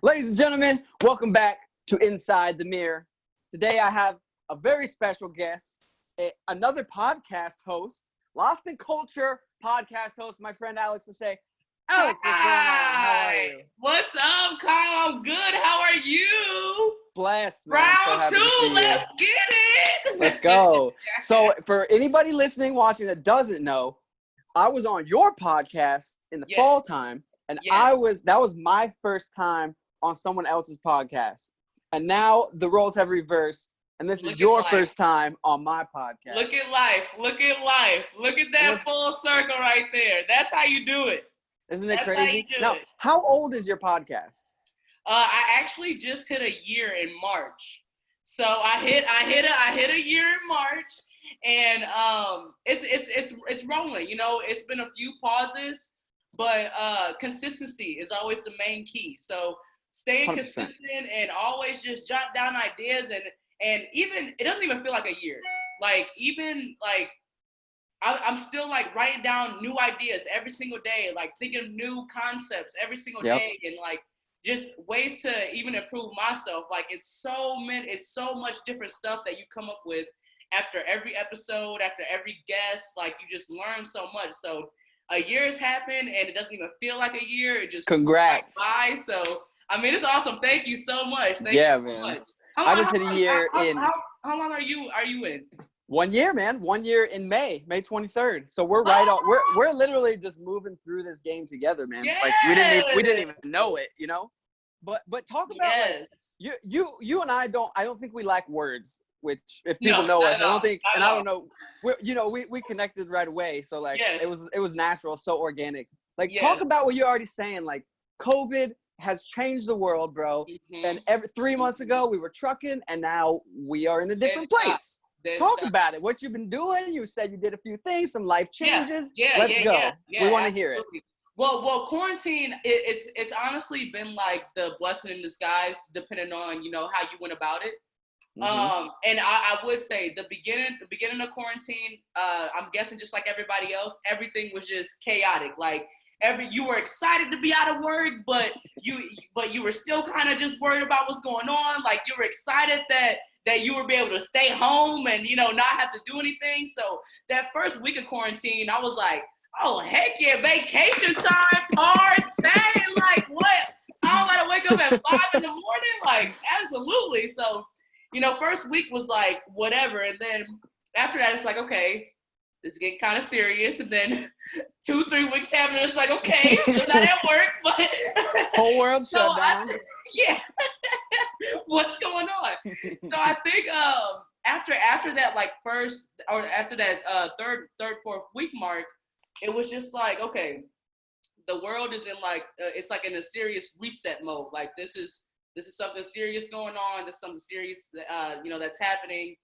Ladies and gentlemen, welcome back to Inside the Mirror. Today I have a very special guest, another podcast host, Lost in Culture podcast host, my friend Alex will say, Alex, what's going on? How are you? What's up, Kyle? I'm good. How are you? Blessed, man. I'm so Round happy two, to see you. let's get it. Let's go. So for anybody listening, watching that doesn't know, I was on your podcast in the fall time, and that was my first time on someone else's podcast. And now the roles have reversed, and this is your first time on my podcast. Look at life. Look at life. Look at that full circle right there. That's how you do it. Isn't it crazy? Now, how old is your podcast? I actually just hit a year in March. So I hit a year in March, and it's rolling. You know, it's been a few pauses, but consistency is always the main key. So staying 100%. Consistent and always just jot down ideas, and even it doesn't even feel like a year. I'm still like writing down new ideas every single day, like thinking of new concepts every single day, and like just ways to even improve myself. Like it's so much different stuff that you come up with after every episode, after every guest. Like you just learn so much. So a year has happened, and it doesn't even feel like a year. It just congrats. Bye. So I mean, it's awesome. Thank you so much. Thank you so much. I just hit a year in. How long are you in? 1 year, man. 1 year in May 23rd. So we're right on. We're literally just moving through this game together, man. Yes. Like we didn't even know it, you know. But talk about like you and I don't think we lack words. Which if people know us, I don't think, and I don't know. We connected right away. So like it was natural, so organic. Like talk about what you're already saying. Like COVID has changed the world, bro. Mm-hmm. And every 3 months ago we were trucking, and now we are in a different place. Talk about it. What you've been doing. You said you did a few things, some life changes. Let's go. We want to hear it. Well, quarantine, it's honestly been like the blessing in disguise, depending on, how you went about it. Mm-hmm. And I would say the beginning of quarantine, I'm guessing just like everybody else, everything was just chaotic. Like you were excited to be out of work, but you were still kind of just worried about what's going on. Like you were excited that you would be able to stay home and, not have to do anything. So that first week of quarantine, I was like, oh, heck yeah, vacation time, party, like what? I don't gotta wake up at 5 in the morning? Like, absolutely. So, first week was like, whatever. And then after that, it's like, okay, this is getting kind of serious. And then 2-3 weeks happened, it's like, okay, still not at work, but whole world shut down. What's going on? So I think after that after that third, fourth week mark, it was just like, okay, the world is in like it's like in a serious reset mode. Like this is something serious going on. There's something serious that's happening.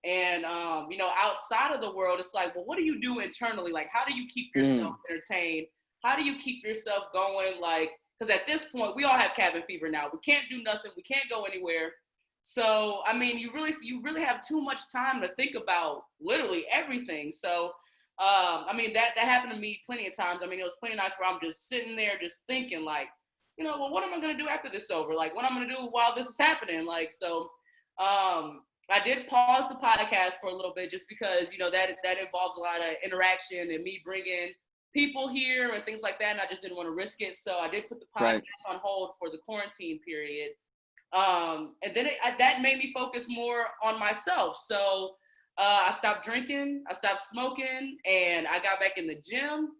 And outside of the world, it's like, well, what do you do internally? Like, how do you keep yourself entertained? How do you keep yourself going? Like, because at this point, we all have cabin fever now. We can't do nothing. We can't go anywhere. So, I mean, you really have too much time to think about literally everything. So, I mean, that happened to me plenty of times. I mean, it was plenty of nights where I'm just sitting there just thinking like, well, what am I going to do after this is over? Like, what I'm going to do while this is happening? Like, so I did pause the podcast for a little bit just because, that involves a lot of interaction and me bringing people here and things like that, and I just didn't want to risk it. So I did put the podcast on hold for the quarantine period. And then that made me focus more on myself. So I stopped drinking, I stopped smoking, and I got back in the gym.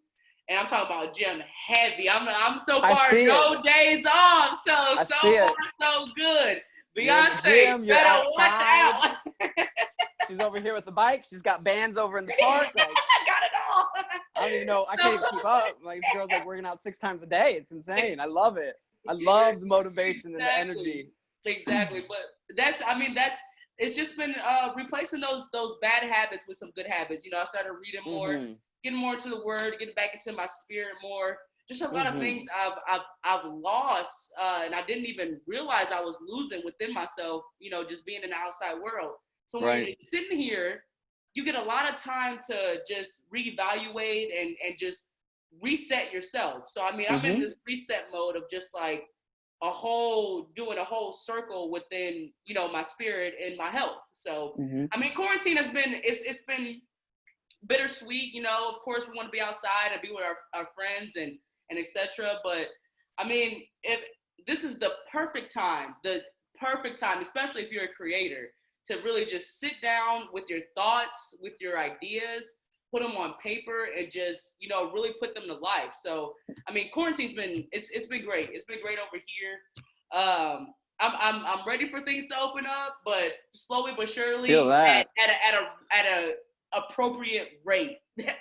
And I'm talking about gym heavy. I'm so far no days off. So far so good. Beyonce, better watch out. She's over here with the bike. She's got bands over in the park. Like, I got it all. I don't even know. I can't even keep up. Like, this girl's like working out 6 times a day. It's insane. I love it. I love the motivation and the energy. Exactly. But it's just been replacing those bad habits with some good habits. I started reading more, getting more into the word, getting back into my spirit more. Just a lot of things I've lost, and I didn't even realize I was losing within myself, just being in the outside world. So when you're sitting here, you get a lot of time to just reevaluate and just reset yourself. So, I mean, I'm in this reset mode of just like, doing a whole circle within, you know, my spirit and my health. So, Mm-hmm. I mean, quarantine has been, it's been bittersweet, you know. Of course we want to be outside and be with our friends and etc. But I mean, if this is the perfect time, especially if you're a creator, to really just sit down with your thoughts, with your ideas, put them on paper, and just, you know, really put them to life. So I mean, quarantine's been, it's been great. It's been great over here. I'm ready for things to open up, but slowly but surely, Feel that. at a appropriate rate.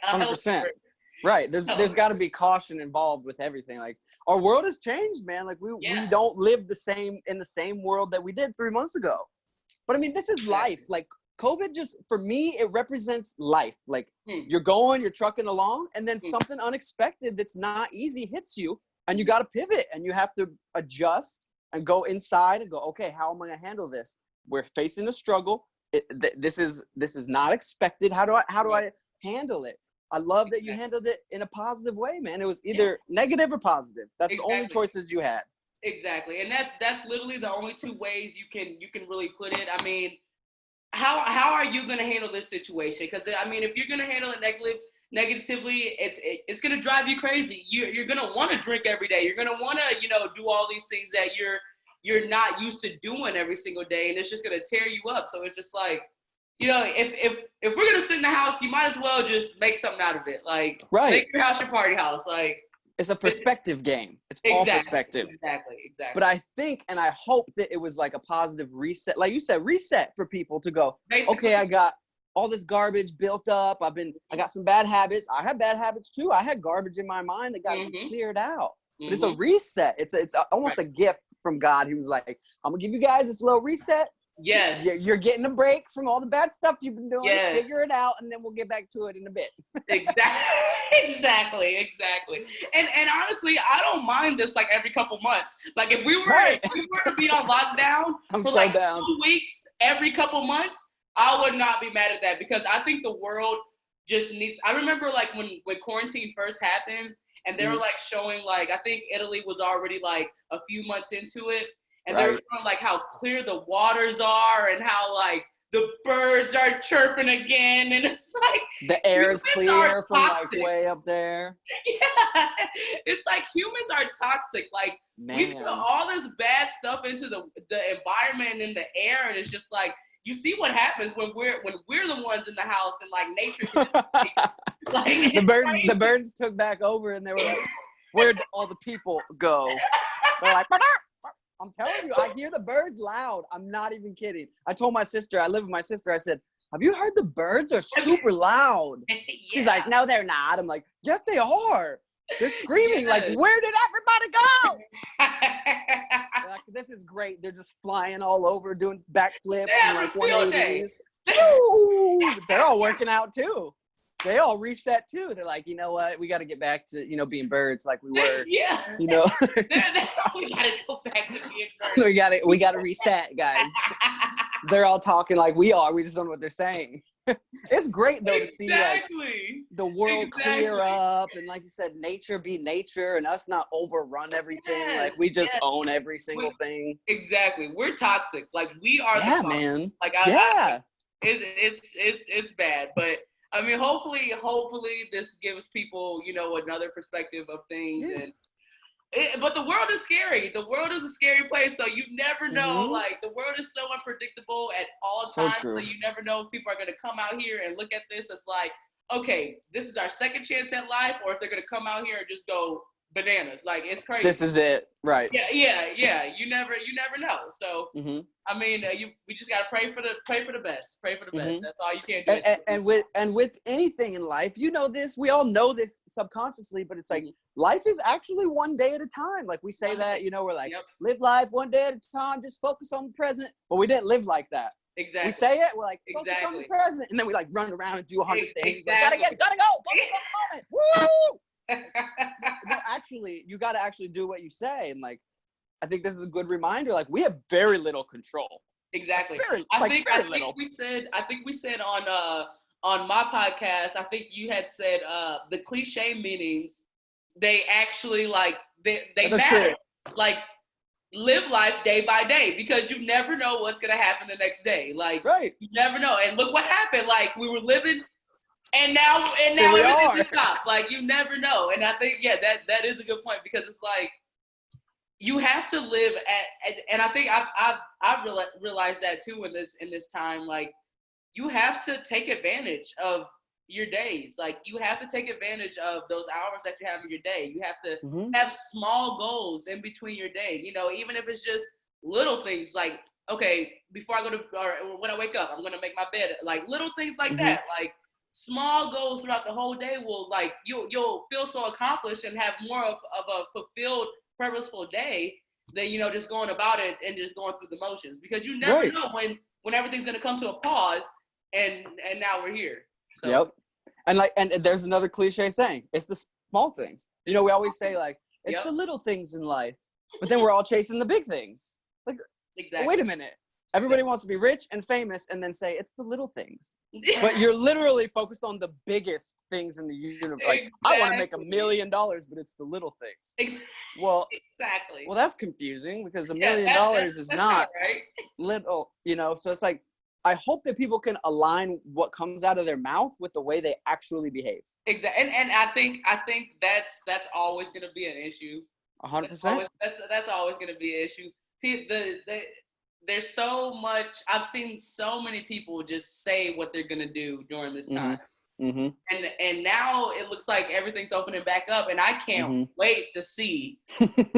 100%. Right. There's got to be caution involved with everything. Like, our world has changed, man. Like, we don't live in the same world that we did 3 months ago. But I mean, this is life. Like, COVID just, for me, it represents life. Like, you're trucking along, and then something unexpected that's not easy hits you, and you got to pivot, and you have to adjust and go inside and go, okay, how am I going to handle this? We're facing a struggle. This is not expected. How do I handle it? I love that you handled it in a positive way, man. It was either negative or positive. That's the only choices you had. Exactly. And that's literally the only two ways you can really put it. I mean, how are you going to handle this situation? Because I mean, if you're going to handle it negatively, it's going to drive you crazy. You're going to want to drink every day. You're going to want to, you know, do all these things that you're not used to doing every single day, and it's just going to tear you up. So it's just like, you know, if we're going to sit in the house, you might as well just make something out of it. Like, make your house your party house. Like, it's a perspective game. It's all perspective. Exactly. But I think, and I hope that it was like a positive reset. Like you said, reset for people to go, okay, I got all this garbage built up. I got some bad habits. I have bad habits too. I had garbage in my mind that got to be cleared out. But it's a reset. It's almost a gift from God. He was like, I'm gonna give you guys this little reset. Yes. You're getting a break from all the bad stuff you've been doing. Yes. Figure it out, and then we'll get back to it in a bit. Exactly. And honestly, I don't mind this like every couple months. Like, if we were to be on lockdown for like 2 weeks every couple months, I would not be mad at that, because I think the world just needs. I remember like when quarantine first happened, and they were like showing, like, I think Italy was already like a few months into it. And they were showing like how clear the waters are and how like the birds are chirping again. And it's like the air is clear from like way up there. Yeah. It's like humans are toxic. Like, we put all this bad stuff into the environment and in the air, and it's just like, you see what happens when we're the ones in the house and like nature like the birds took back over, and they were like, where'd all the people go? They're like, I'm telling you, I hear the birds loud. I'm not even kidding. I told my sister, I live with my sister, I said, have you heard the birds are super loud? She's like, no, they're not. I'm like, yes, they are. They're screaming. Like, where did everybody go? Like, this is great. They're just flying all over, doing backflips and like 180s. They're all working out too. They all reset too. They're like, you know what? We got to get back to, you know, being birds like we were. Yeah. You know. We got to go back to being birds. we got to reset, guys. They're all talking like we are. We just don't know what they're saying. It's great though to see like the world clear up, and like you said, nature be nature, and us not overrun everything. Like, we just own every single thing. Exactly. We're toxic. Like, we are. Yeah, man. Like, it's bad, but. I mean, hopefully this gives people, you know, another perspective of things. But the world is scary. The world is a scary place. So you never know. Like, the world is so unpredictable at all times. So you never know if people are going to come out here and look at this as like, okay, this is our second chance at life, or if they're going to come out here and just go bananas. Like, it's crazy. This is it. Right. Yeah. You never know. So, I mean, we just got to pray for the best. Pray for the best. That's all you can do. And with anything in life, you know this, we all know this subconsciously, but it's like, life is actually one day at a time. Like, we say that, you know, we're like, live life one day at a time, just focus on the present. But we didn't live like that. Exactly. We say it, we're like, focus on the present. And then we like run around and do 100 things. Like, gotta go. Focus on the moment. Woo! No, actually, you got to actually do what you say. And like, I think this is a good reminder. Like, we have very little control. Exactly. I think we said on my podcast, I think you had said the cliche meanings, they actually like they matter. True. Like, live life day by day, because you never know what's gonna happen the next day. Like, right. You never know. And look what happened. Like, we were living, and now we everything are. just stopped. Like, you never know. And I think, that is a good point, because it's like, you have to live and I think I've realized that too in this time. Like, you have to take advantage of your days. Like, you have to take advantage of those hours that you have in your day. You have to have small goals in between your day. You know, even if it's just little things like, okay, before I go to, or when I wake up, I'm gonna make my bed. Like, little things like that. Like, small goals throughout the whole day will, like, you'll feel so accomplished and have more of a fulfilled, purposeful day than, you know, just going about it and just going through the motions, because you never know when everything's gonna come to a pause, and now we're here. So. Yep. And there's another cliche saying, it's the small things. You know, we always say, like, it's the little things in life, but then we're all chasing the big things. Like, wait a minute. Everybody wants to be rich and famous and then say it's the little things. But you're literally focused on the biggest things in the universe. Like, I want to make $1 million, but it's the little things. Well, well, that's confusing, because $1 million is not right. little, you know? So it's like, I hope that people can align what comes out of their mouth with the way they actually behave. Exactly. And I think that's always going to be an issue. 100%. That's always going to be an issue. There's so much, I've seen so many people just say what they're going to do during this time. And now it looks like everything's opening back up, and I can't wait to see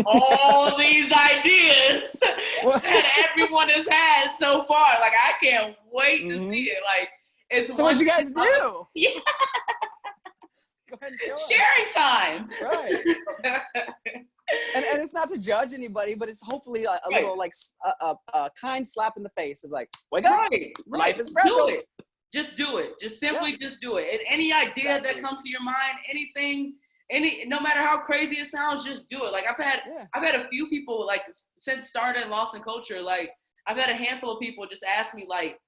all these ideas that everyone has had so far. Like, I can't wait to see it. Like, it's so what you guys do? Yeah. Go ahead and show us. Sharing time. Right. And it's not to judge anybody, but it's hopefully a little, like, a kind slap in the face of, like, wake up. Life is fragile. Do it. Just do it. Just simply just do it. And any idea that comes to your mind, anything, no matter how crazy it sounds, just do it. Like, I've had a few people, like, since starting Lost in Culture, like, I've had a handful of people just ask me, like,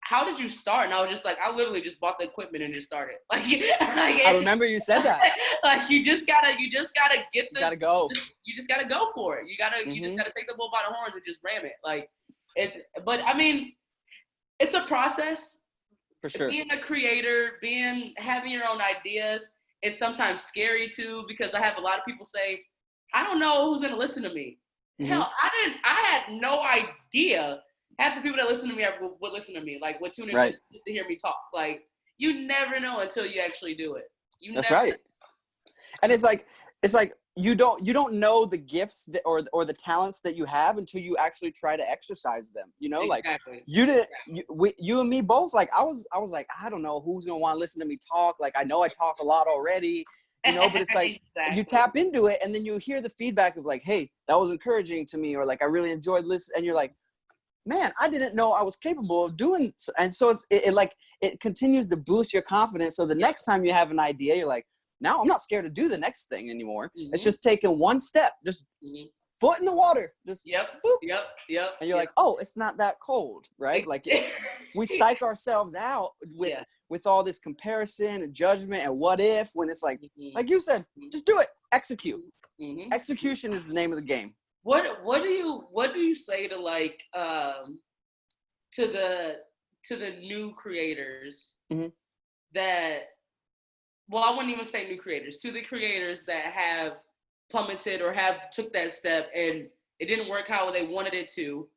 how did you start? And I was just like, I literally just bought the equipment and just started. Like I remember you said that. Like, you just gotta get the. You gotta go. You just gotta go for it. You just gotta take the bull by the horns and just ram it. Like, but I mean, it's a process. For sure. Being a creator, having your own ideas is sometimes scary too, because I have a lot of people say, I don't know who's gonna listen to me. Hell, I had no idea. Half the people that listen to me would listen to me, like, would tune in just to hear me talk. Like, you never know until you actually do it. That's right. Know. And it's like you don't know the gifts or the talents that you have until you actually try to exercise them. You know, exactly. Like, you didn't. You and me both. Like, I was like, I don't know who's gonna want to listen to me talk. Like, I know I talk a lot already. You know, but it's like you tap into it, and then you hear the feedback of, like, hey, that was encouraging to me, or, like, I really enjoyed listening, and you're like, man, I didn't know I was capable of doing. And so it continues to boost your confidence. So the next time you have an idea, you're like, now I'm not scared to do the next thing anymore. It's just taking one step, just foot in the water, just boop. Yep. And you're like, oh, it's not that cold, right? Like, we psych ourselves out with all this comparison and judgment and what if, when it's like you said, just do it, execute. Execution is the name of the game. What do you say to, like, to the new creators that, well, I wouldn't even say new creators, to the creators that have plummeted or have took that step and it didn't work how they wanted it to?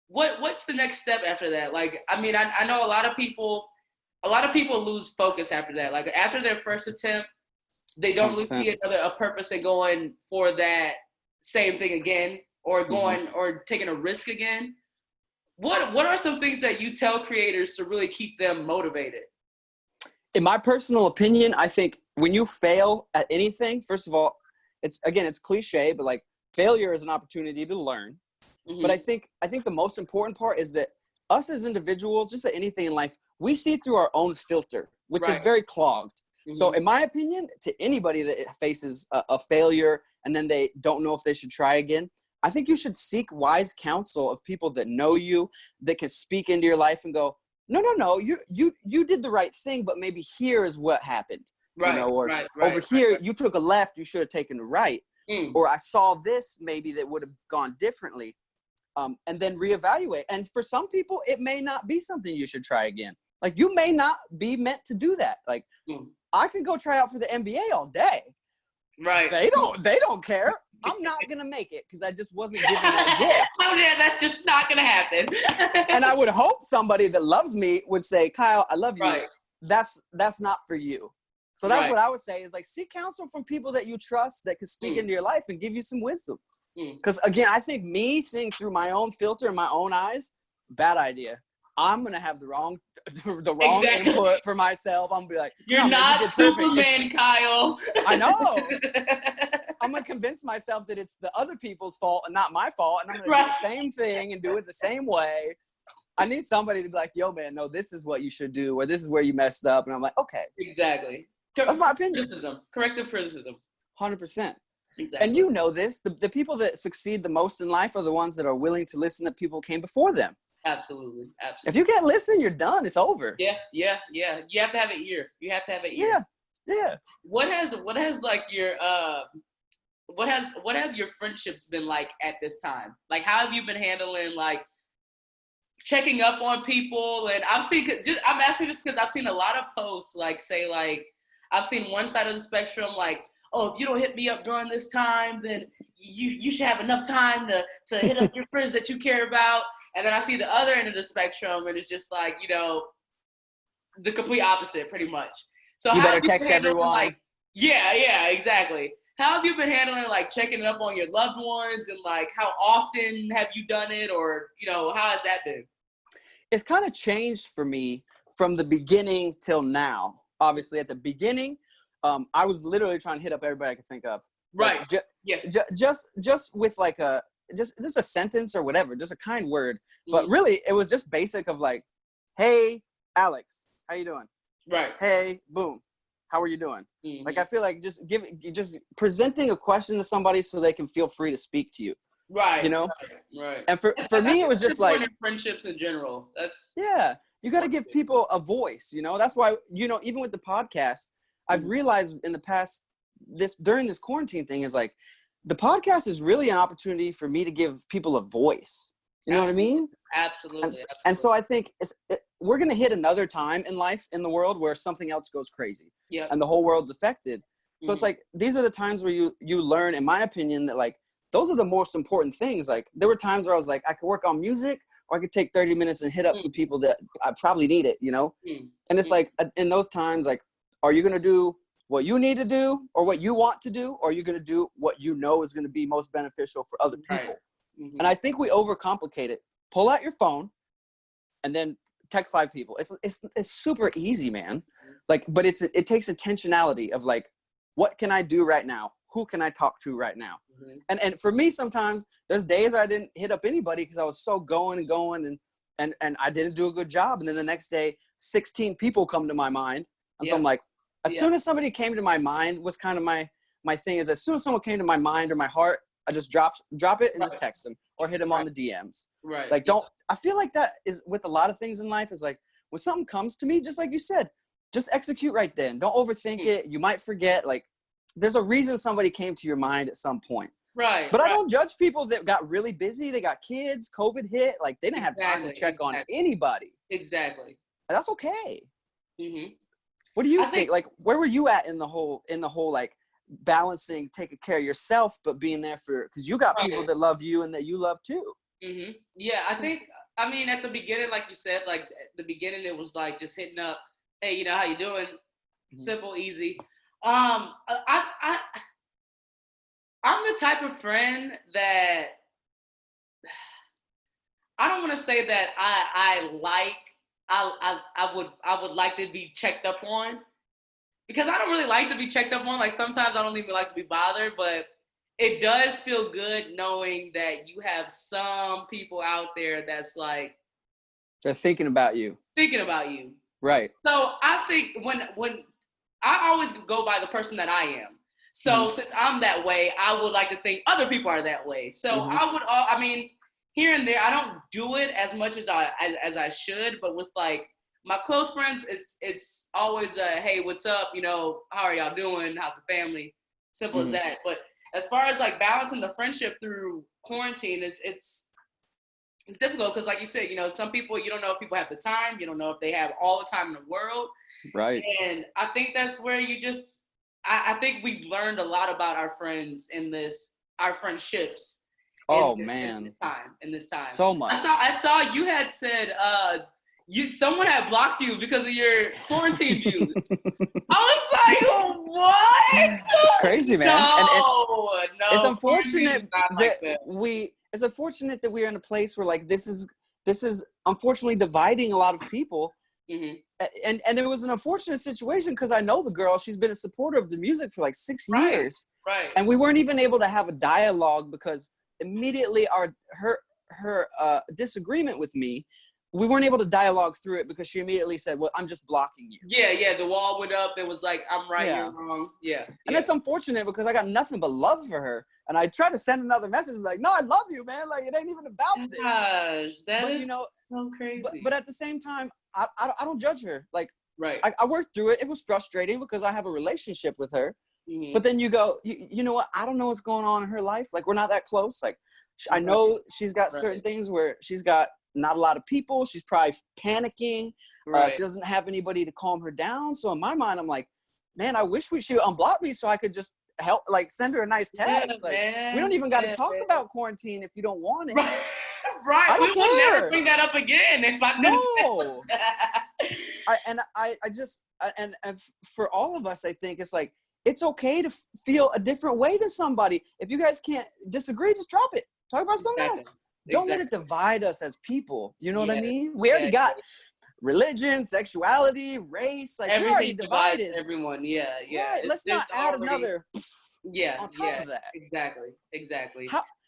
What's the next step after that? Like, I mean, I know a lot of people lose focus after that. Like, after their first attempt, they don't really see a purpose in going for that same thing again, or going or taking a risk again. What are some things that you tell creators to really keep them motivated? In my personal opinion, I think when you fail at anything, first of all, it's cliche, but, like, failure is an opportunity to learn. But I think the most important part is that us as individuals, just like anything in life, we see through our own filter, which is very clogged. So in my opinion, to anybody that faces a failure and then they don't know if they should try again, I think you should seek wise counsel of people that know you, that can speak into your life and go, no, you did the right thing, but maybe here is what happened. Over here, you took a left, you should have taken a right. or I saw this maybe that would have gone differently. And then reevaluate. And for some people, it may not be something you should try again. Like, you may not be meant to do that. Like, I could go try out for the NBA all day. Right. They don't care. I'm not going to make it because I just wasn't given that gift. Oh, yeah, that's just not going to happen. And I would hope somebody that loves me would say, Kyle, I love you. Right. That's not for you. So that's what I would say is, like, seek counsel from people that you trust that can speak into your life and give you some wisdom. Because again, I think me seeing through my own filter and my own eyes, bad idea. I'm gonna have the wrong input for myself. I'm gonna be like, you're not Superman, Kyle. I know. I'm gonna convince myself that it's the other people's fault and not my fault, and I'm gonna do the same thing and do it the same way. I need somebody to be like, yo, man, no, this is what you should do, or this is where you messed up, and I'm like, okay, exactly. That's my opinion. Corrective criticism. 100%. Exactly. And you know this, the people that succeed the most in life are the ones that are willing to listen to people who came before them. Absolutely. If you can't listen, you're done. It's over. Yeah. You have to have an ear. Yeah. What has like your what has your friendships been like at this time? Like, how have you been handling, like, checking up on people? And I'm asking just because I've seen a lot of posts like say, like, I've seen one side of the spectrum, like, oh, if you don't hit me up during this time, then you should have enough time to hit up your friends that you care about. And then I see the other end of the spectrum, and it's just like, you know, the complete opposite, pretty much. So you better text everyone. Like, yeah, exactly. How have you been handling, like, checking up on your loved ones, and, like, how often have you done it, or, you know, how has that been? It's kind of changed for me from the beginning till now. Obviously, at the beginning, I was literally trying to hit up everybody I could think of. Right. Like, just with like just a sentence or whatever, just a kind word. But really, it was just basic of like, hey, Alex, how you doing? Right. Hey, boom, how are you doing? Like, I feel like just presenting a question to somebody so they can feel free to speak to you. Right. You know. Right. And for me, it was just like friendships in general. You got to give people a voice. You know, that's why, you know, even with the podcast, I've realized in the past during this quarantine thing is like, the podcast is really an opportunity for me to give people a voice. You know what I mean? Absolutely. And so I think we're going to hit another time in life, in the world, where something else goes crazy. Yeah. And the whole world's affected. So it's like, these are the times where you learn, in my opinion, that like, those are the most important things. Like, there were times where I was like, I could work on music, or I could take 30 minutes and hit up some people that I probably need it, you know? And it's like, in those times, like, are you going to do what you need to do, or what you want to do, or are you going to do what you know is going to be most beneficial for other people? Right. And I think we overcomplicate it. Pull out your phone and then text 5 people. It's super easy, man. Like, but it takes intentionality of like, what can I do right now? Who can I talk to right now? And for me, sometimes there's days where I didn't hit up anybody because I was so going and I didn't do a good job. And then the next day, 16 people come to my mind. And so I'm like, as soon as somebody came to my mind was kind of my thing, is as soon as someone came to my mind or my heart, I just drop it and just text them or hit them on the DMs. Right. Like, I feel like that is with a lot of things in life, is like, when something comes to me, just like you said, just execute right then. Don't overthink it. You might forget. Like, there's a reason somebody came to your mind at some point. Right. But I don't judge people that got really busy. They got kids, COVID hit. Like, they didn't have time to check on anybody. Exactly. And that's okay. What do you think? Like, where were you at in the whole like balancing taking care of yourself, but being there because you got people that love you and that you love too? Yeah, I mean, at the beginning, like you said, like at the beginning, it was like just hitting up, hey, you know, how you doing? Simple, easy. I'm the type of friend that I don't want to say that I would like to be checked up on, because I don't really like to be checked up on. Like, sometimes I don't even like to be bothered, but it does feel good knowing that you have some people out there that's like, they're thinking about you. Right. So I think when I always go by the person that I am. So since I'm that way, I would like to think other people are that way. So I mean, here and there, I don't do it as much as I should, but with like my close friends, it's always hey, what's up? You know, how are y'all doing? How's the family? Simple as that. But as far as like balancing the friendship through quarantine, it's difficult because, like you said, you know, some people, you don't know if people have the time, you don't know if they have all the time in the world. Right. And I think that's where you just, I think we learned a lot about our friends our friendships. In this time. So much. I saw you had said, someone had blocked you because of your quarantine views. I was like, what? It's crazy, man. No, it's unfortunate it's unfortunate that we're in a place where like this is unfortunately dividing a lot of people. Mm-hmm. And it was an unfortunate situation because I know the girl. She's been a supporter of the music for like 6 years. Right. And we weren't even able to have a dialogue because immediately her disagreement with me, we weren't able to dialogue through it because she immediately said, well, I'm just blocking you. Yeah, the wall went up. It was like, I'm right, you're wrong. Yeah. And that's unfortunate because I got nothing but love for her. And I tried to send another message like, no, I love you, man. Like, it ain't even about this. Gosh, that is so crazy. But at the same time, I don't judge her. Like, right. I worked through it. It was frustrating because I have a relationship with her. Mm-hmm. But then you go, you know what? I don't know what's going on in her life. Like, we're not that close. Like, I know she's got certain things where she's got not a lot of people. She's probably panicking. Right. She doesn't have anybody to calm her down. So in my mind, I'm like, man, I wish she would unblock me so I could just help, like send her a nice text. Yeah, like, man. We don't even got to talk about quarantine if you don't want it. Right. I don't care. Would never bring that up again if I didn't. No. And for all of us, I think it's like, it's okay to feel a different way than somebody. If you guys can't disagree, just drop it. Talk about something else. Don't let it divide us as people. You know what I mean? We already got religion, sexuality, race. Like, everything we're already divided. Everyone. Yeah. Right. Let's not add another on top of that. Exactly.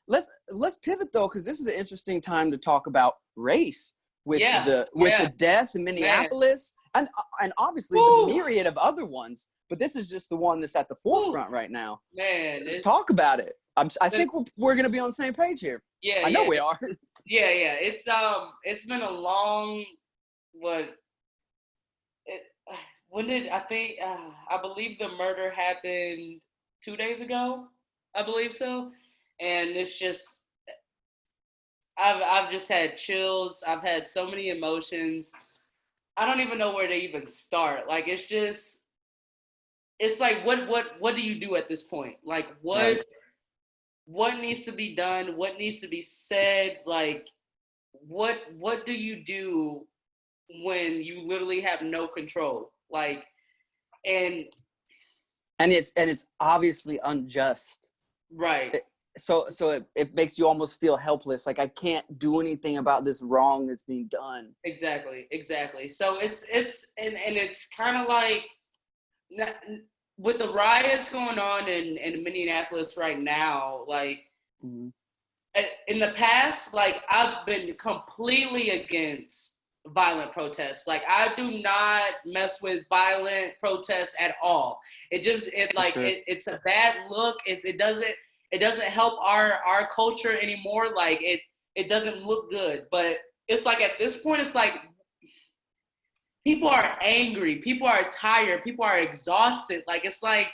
Let's pivot though, because this is an interesting time to talk about race with the death in Minneapolis and obviously the myriad of other ones. But this is just the one that's at the forefront right now. Man, talk about it. I think we're gonna be on the same page here. Yeah, I know we are. Yeah. It's been a long I believe the murder happened 2 days ago. I believe so, and it's just I've just had chills. I've had so many emotions. I don't even know where to even start. Like, it's like, what do you do at this point? Like, what needs to be done? What needs to be said? Like, what do you do when you literally have no control? Like, and it's obviously unjust. Right. So it makes you almost feel helpless. Like, I can't do anything about this wrong that's being done. Exactly. So it's kind of like, with the riots going on in Minneapolis right now, like, in the past, like, I've been completely against violent protests. Like, I do not mess with violent protests at all. It's a bad look. It doesn't help our culture anymore. Like, it doesn't look good. But it's like, at this point, it's like, people are angry. People are tired. People are exhausted. Like, it's like,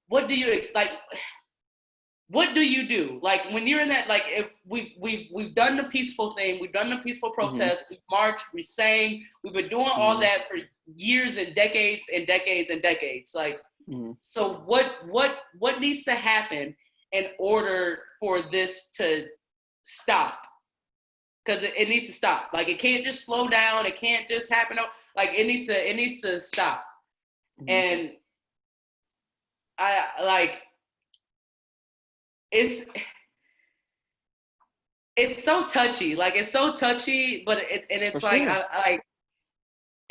what do you do? Like, when you're in that, like, if we've done the peaceful thing, we've done the peaceful protest, we've marched, we sang, we've been doing all that for years and decades and decades and decades. Like, so what needs to happen in order for this to stop? Because it needs to stop. Like, it can't just slow down. It can't just happen. Like, it needs to stop. And I like, it's so touchy. Like, it's so touchy, but it's like,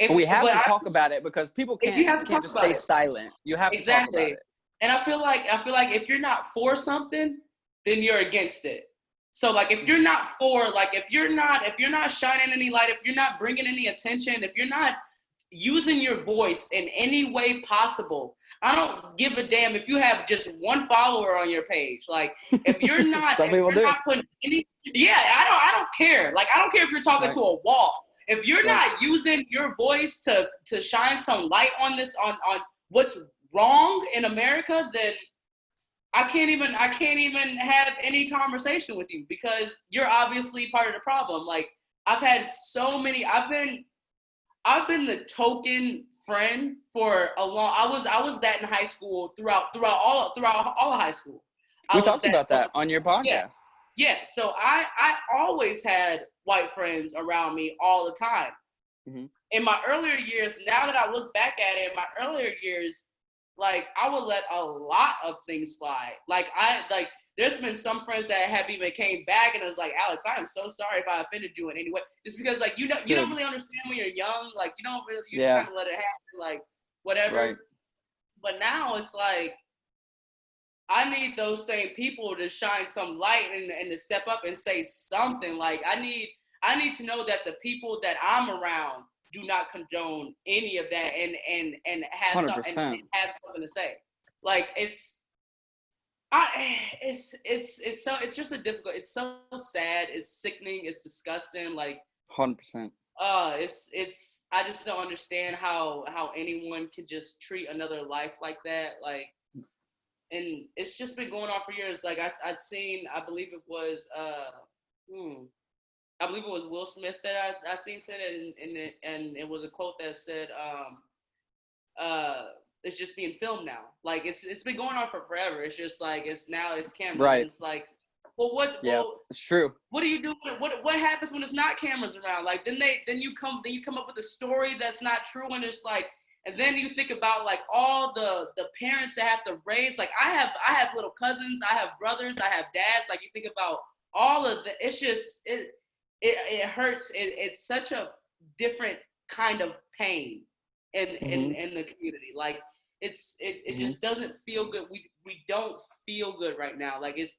sure. We have to talk about it because people can't just stay silent. You have to talk about it. And I feel like if you're not for something, then you're against it. So, like, if you're not for, like, if you're not shining any light, if you're not bringing any attention, if you're not using your voice in any way possible, I don't give a damn if you have just one follower on your page. Like, if you're not, not putting any, I don't care. Like, I don't care if you're talking to a wall. If you're not using your voice to shine some light on this, on what's wrong in America, then I can't even have any conversation with you because you're obviously part of the problem. Like I've had so many. I've been the token friend for a long. I was that in high school throughout all of high school. We talked about that on your podcast. Yeah. Yeah. So I always had white friends around me all the time. Mm-hmm. In my earlier years, now that I look back at it, in my earlier years, like I would let a lot of things slide. Like there's been some friends that have even came back and it was like, Alex, I am so sorry if I offended you in any way. Just because like you don't really understand when you're young, like you don't really just kind of let it happen, like whatever. Right. But now it's like I need those same people to shine some light and to step up and say something. Like I need to know that the people that I'm around do not condone any of that and have something to say. Like it's just a difficult. It's so sad. It's sickening. It's disgusting. Like 100%. It's. I just don't understand how anyone can just treat another life like that. Like, and it's just been going on for years. Like I'd seen. I believe it was Will Smith that I seen said it, and it was a quote that said, it's just being filmed now. Like it's been going on for forever. It's just like it's cameras. Right. And it's like, well, what? Yeah, well, it's true. What do you do? What happens when it's not cameras around? Like then you come up with a story that's not true, and it's like, and then you think about like all the parents that have to raise. Like I have little cousins, I have brothers, I have dads. Like you think about all of the. It's just it hurts. It's such a different kind of pain in the community. Like it just doesn't feel good. We don't feel good right now. Like it's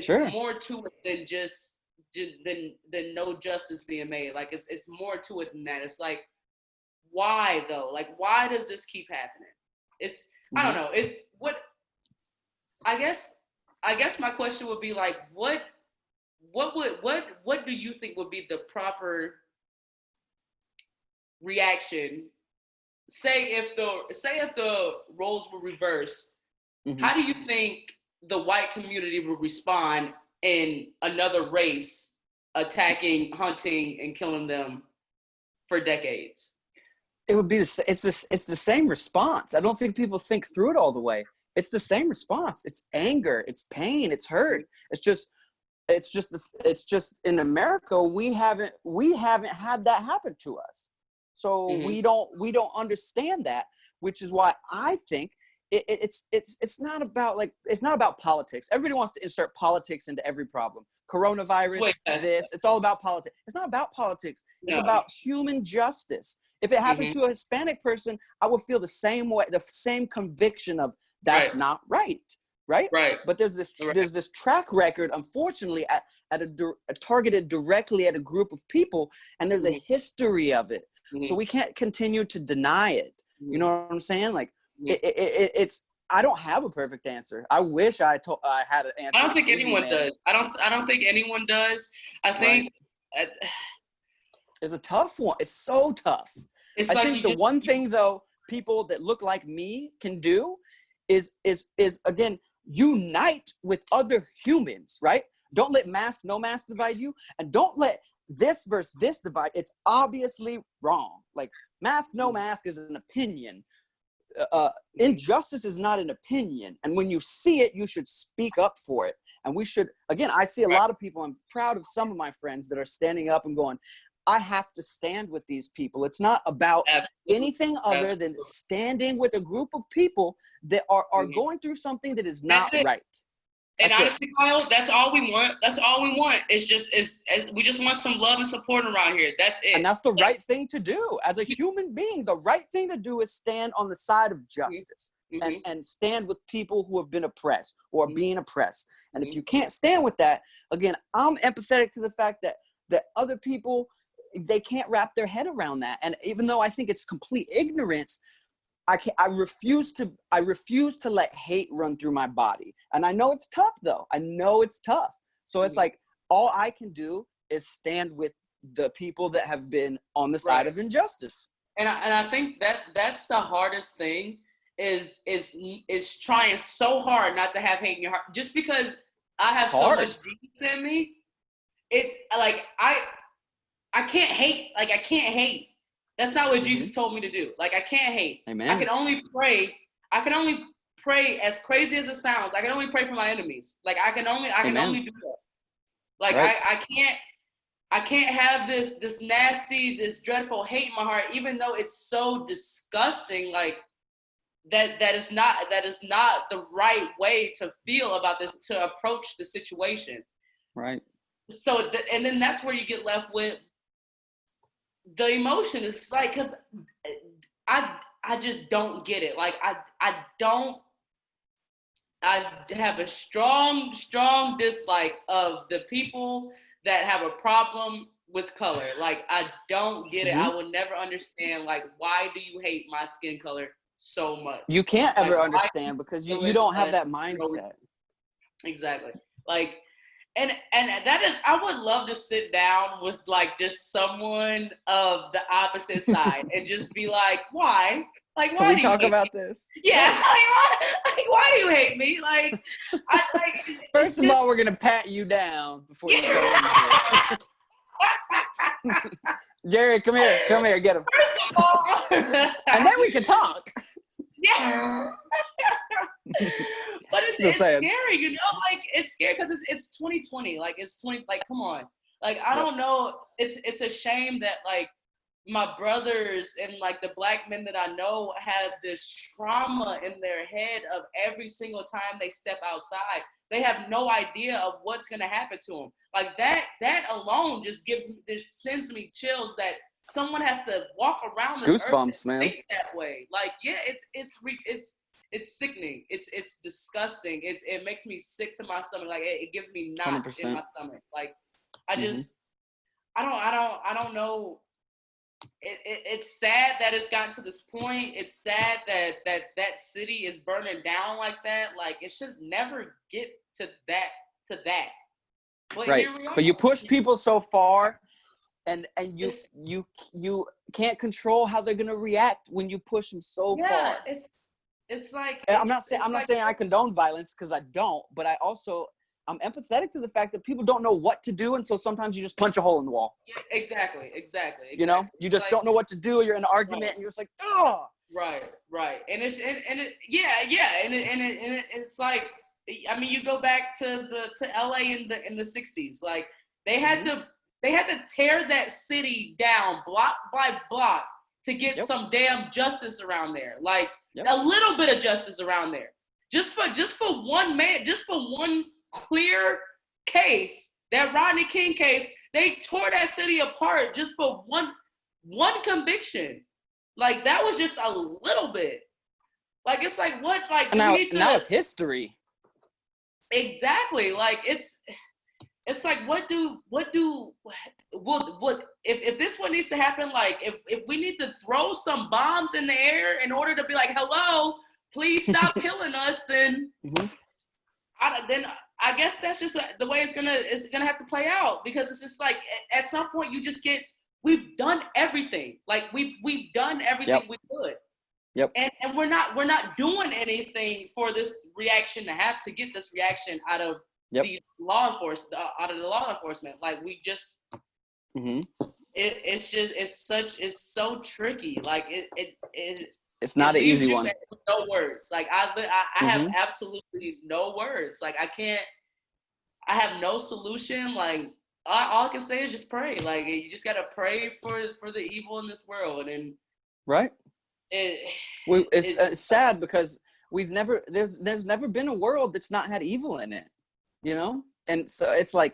sure. More to it than just than no justice being made. Like it's more to it than that. It's like, why though? Like why does this keep happening? It's I don't know. It's what I guess my question would be like, what do you think would be the proper reaction? Say if the roles were reversed, how do you think the white community would respond in another race attacking, hunting, and killing them for decades? It would be it's the same response. I don't think people think through it all the way. It's the same response. It's anger, it's pain, it's hurt. It's just in America we haven't had that happen to us. So we don't understand that, which is why I think it's not about politics. Everybody wants to insert politics into every problem. Coronavirus, it's all about politics. It's not about politics. It's about human justice. If it happened to a Hispanic person, I would feel the same way, the same conviction of that's not right. Right. But there's this track record, unfortunately, at targeted directly at a group of people, and there's a history of it. So we can't continue to deny it. You know what I'm saying? Like it's. I don't have a perfect answer. I wish I had an answer. I don't think anyone does. I don't think anyone does. I think it's a tough one. It's so tough. I think the one thing though, people that look like me can do is again unite with other humans. Right? Don't let no mask divide you, and don't let this versus this divide. It's obviously wrong. Like mask, no mask is an opinion. Injustice is not an opinion. And when you see it, you should speak up for it. And we should, again, I see a lot of people, I'm proud of some of my friends that are standing up and going, I have to stand with these people. It's not about anything other than standing with a group of people that are going through something that is not right. And honestly, Kyle, that's all we want. That's all we want. We just want some love and support around here. That's it. And that's the right thing to do. As a human being, the right thing to do is stand on the side of justice and stand with people who have been oppressed or are being oppressed. And if you can't stand with that, again, I'm empathetic to the fact that other people, they can't wrap their head around that. And even though I think it's complete ignorance, I refuse to let hate run through my body. And I know it's tough though. I know it's tough. So it's like, all I can do is stand with the people that have been on the side of injustice. And I think that's the hardest thing is trying so hard not to have hate in your heart. Just because I have so much Jesus in me, it's like I can't hate. Like I can't hate. That's not what Jesus told me to do. Like I can't hate. Amen. I can only pray. As crazy as it sounds. I can only pray for my enemies. Like I can only do that. Like right. I can't have this nasty, this dreadful hate in my heart, even though it's so disgusting. Like that is not the right way to feel about this, to approach the situation. Right. So and then that's where you get left with the emotion. It's like, because I just don't get it. Like I have a strong dislike of the people that have a problem with color. Like I don't get it. I will never understand, like, why do you hate my skin color so much? You can't ever understand because you don't have that mindset. Exactly. Like, and that is, I would love to sit down with like just someone of the opposite side and just be like, why? Like, why Can we do talk you about me? this? Yeah, why do you hate me? Like, First of all, we're gonna pat you down before you go in here. Jerry, come here, get him. First of all, and then we can talk. Yeah. But it's scary, you know, like it's scary because it's 2020. Like it's 20. Like come on. Like I don't know. It's a shame that like my brothers and like the black men that I know have this trauma in their head of every single time they step outside. They have no idea of what's gonna happen to them. Like that alone just sends me chills that someone has to walk around this goosebumps, man. Think that way. Like yeah, it's sickening. It's disgusting. It makes me sick to my stomach. Like it gives me knots 100%. In my stomach. Like I just I don't know. It's sad that it's gotten to this point. It's sad that city is burning down like that. Like it should never get to that. But right. But you push people so far, and you can't control how they're gonna react when you push them so far. It's like I'm not saying I condone violence because I don't, but I'm empathetic to the fact that people don't know what to do, and so sometimes you just punch a hole in the wall. Yeah, exactly. You know, you just don't know what to do. Or you're in an argument, and you're just like, oh. Right. And it's it's like, I mean, you go back to LA in the 60s. Like they had to tear that city down block by block to get some damn justice around there. Like a little bit of justice around there. Just for one man, just for one clear case, that Rodney King case, they tore that city apart just for one conviction. Like that was just a little bit. Like it's like what? Like now it's history. Exactly. Like it's like what if this one needs to happen? Like if we need to throw some bombs in the air in order to be like, hello, please stop killing us, then I guess that's just the way it's gonna have to play out, because it's just like at some point you just we've done everything. Like we've done everything we could. Yep. And we're not doing anything for this reaction to get this reaction out of the law enforcement. Like we just it's so tricky. Like it's not an easy one. With no words. Like I have absolutely no words. Like I have no solution. Like all I can say is just pray. Like you just gotta pray for the evil in this world. And right. It's sad because there's never been a world that's not had evil in it, you know? And so it's like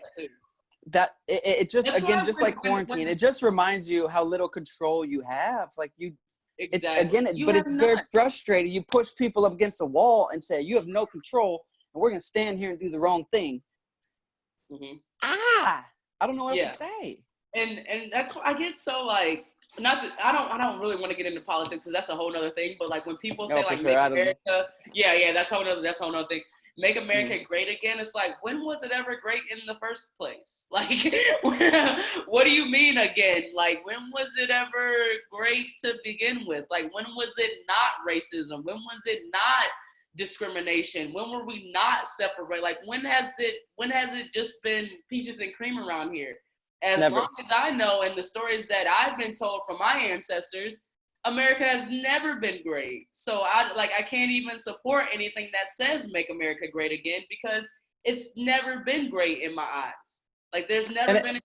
that it just, again, just like quarantine, it just reminds you how little control you have. Like it's very frustrating. You push people up against a wall and say, you have no control and we're going to stand here and do the wrong thing. I don't know what else to say. And that's why I get so like, I don't really want to get into politics because that's a whole nother thing. But like when people say like make America, that's a whole nother thing. Make America Great Again. It's like, when was it ever great in the first place? Like, what do you mean again? Like, when was it ever great to begin with? Like, when was it not racism? When was it not discrimination? When were we not separate? Like, when has it just been peaches and cream around here? As long as I know, and the stories that I've been told from my ancestors, America has never been great. So I can't even support anything that says make America great again, because it's never been great in my eyes. Like, there's never been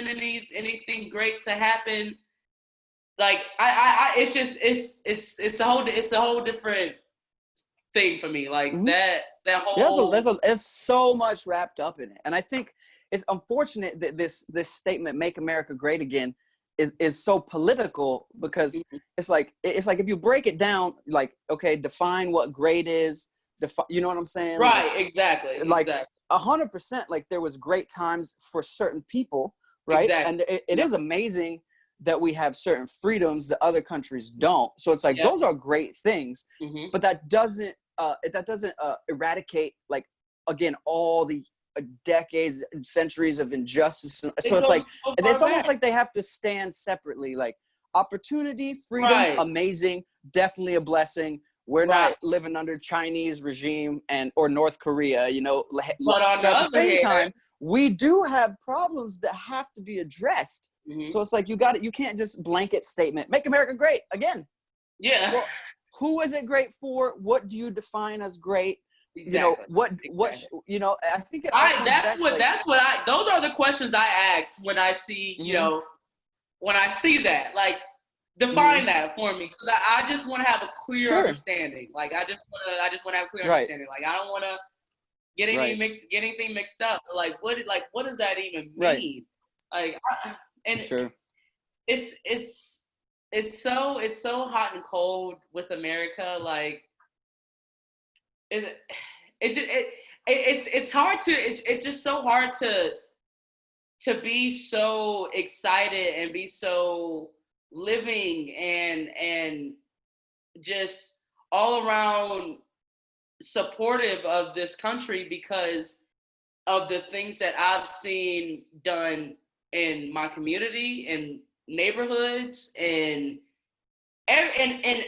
anything great to happen. Like, it's a whole different thing for me. Like, that whole there's so much wrapped up in it. And I think it's unfortunate that this statement, make America great again, is so political, because it's like if you break it down, like, okay, define what great is, you know what I'm saying? Right, like, exactly. Like 100%, like, there was great times for certain people, right? Exactly. And it is amazing that we have certain freedoms that other countries don't. So it's like, those are great things, but that doesn't eradicate, like, again, all the decades and centuries of injustice. So it's like, it's almost like they have to stand separately. Like, opportunity, freedom, amazing, definitely a blessing. We're not living under Chinese regime or North Korea, you know. But at the same time, we do have problems that have to be addressed. So it's like, you can't just blanket statement, make America great again. Yeah. Well, who is it great for? What do you define as great? Exactly. You know, what you know, I think those are the questions I ask when I see, you know, when I see that, like, define that for me, because I just want to have a clear understanding. Like, I just want to have a clear understanding. Like, I don't want to get anything mixed up. Like, what does that even mean? Like, it's so hot and cold with America. Like, it's hard to, it's just so hard to be so excited and be so living and just all around supportive of this country, because of the things that I've seen done in my community, in neighborhoods, and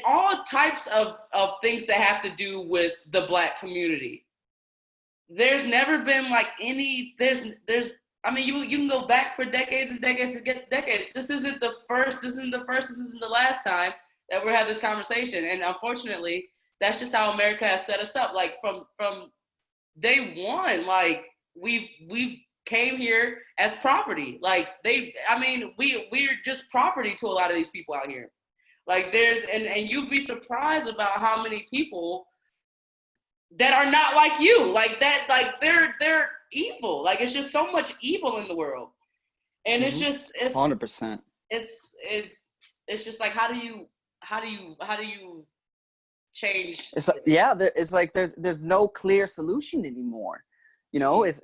all types of things that have to do with the Black community. There's never been like I mean, you can go back for decades and decades and decades. This isn't the last time that we're having this conversation. And unfortunately, that's just how America has set us up. Like, from day one, like, we came here as property. Like, we're just property to a lot of these people out here. Like, and you'd be surprised about how many people that are not like you, like that, like they're evil. Like, it's just so much evil in the world, and it's 100%. It's just like, how do you change? It's like, it's like there's no clear solution anymore. You know, it's